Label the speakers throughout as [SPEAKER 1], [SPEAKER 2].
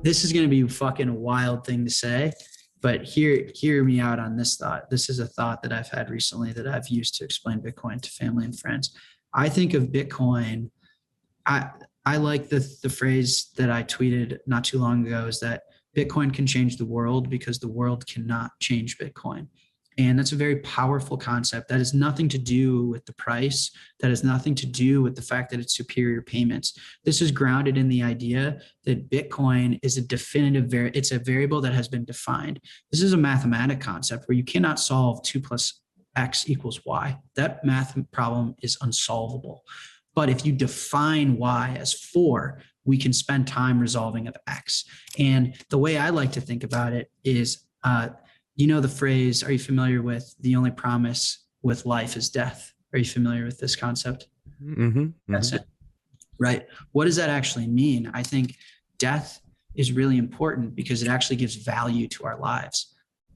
[SPEAKER 1] this is going to be a fucking wild thing to say, but hear me out on this thought. This is a thought that I've had recently that I've used to explain Bitcoin to family and friends. I think of Bitcoin. I like the phrase that I tweeted not too long ago, is that Bitcoin can change the world because the world cannot change Bitcoin. And that's a very powerful concept. That has nothing to do with the price. That has nothing to do with the fact that it's superior payments. This is grounded in the idea that Bitcoin is a definitive, it's a variable that has been defined. This is a mathematic concept where you cannot solve 2 plus X equals Y. That math problem is unsolvable. But if you define Y as 4, we can spend time resolving of X. And the way I like to think about it is, you know the phrase, are you familiar with the only promise with life is death? Are you familiar with this concept?
[SPEAKER 2] Mm-hmm.
[SPEAKER 1] That's it. Right. What does that actually mean? I think death is really important because it actually gives value to our lives.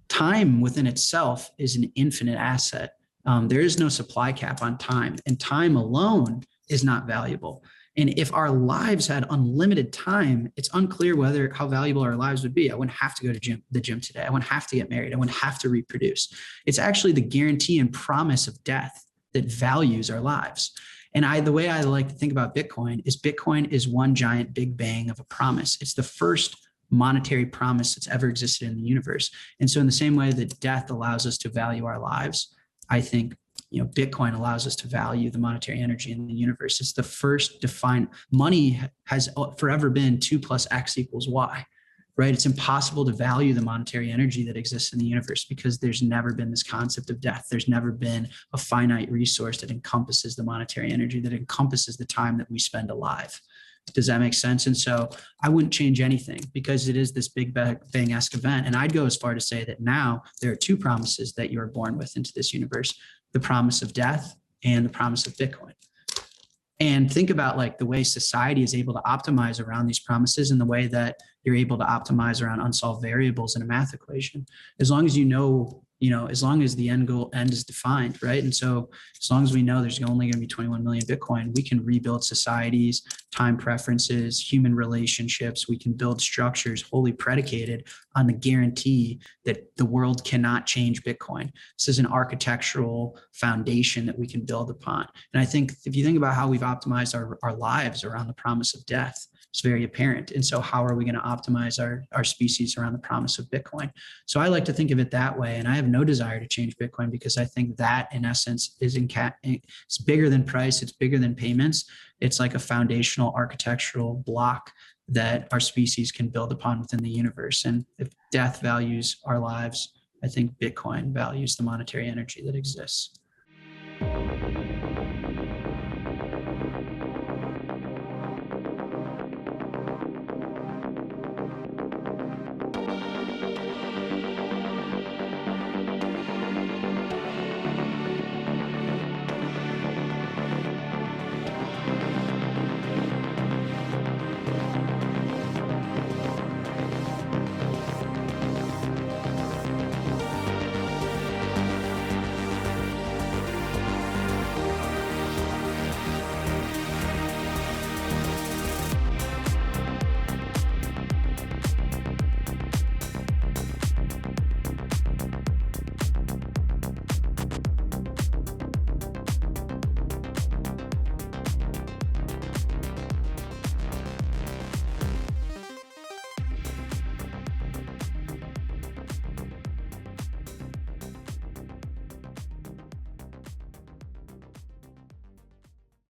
[SPEAKER 1] Time within itself is an infinite asset. There is no supply cap on time, and time alone is not valuable. And if our lives had unlimited time, it's unclear how valuable our lives would be. I wouldn't have to go to the gym today. I wouldn't have to get married. I wouldn't have to reproduce. It's actually the guarantee and promise of death that values our lives. And the way I like to think about Bitcoin is one giant big bang of a promise. It's the first monetary promise that's ever existed in the universe. And so in the same way that death allows us to value our lives, I think Bitcoin allows us to value the monetary energy in the universe. It's the first defined. Money has forever been 2 plus X equals Y, right? It's impossible to value the monetary energy that exists in the universe because there's never been this concept of death. There's never been a finite resource that encompasses the monetary energy, that encompasses the time that we spend alive. Does that make sense? And so I wouldn't change anything because it is this big bang-esque event. And I'd go as far to say that now there are 2 promises that you are born with into this universe: the promise of death and the promise of Bitcoin. And think about like the way society is able to optimize around these promises and the way that you're able to optimize around unsolved variables in a math equation. As long as as long as the end is defined, right? And so as long as we know there's only going to be 21 million Bitcoin, we can rebuild societies, time preferences, human relationships. We can build structures wholly predicated on the guarantee that the world cannot change Bitcoin. This is an architectural foundation that we can build upon. And I think if you think about how we've optimized our lives around the promise of death, it's very apparent. And so how are we going to optimize our species around the promise of Bitcoin? So I like to think of it that way. And I have no desire to change Bitcoin because I think that in essence it's bigger than price. It's bigger than payments. It's like a foundational architectural block that our species can build upon within the universe. And if death values our lives, I think Bitcoin values the monetary energy that exists.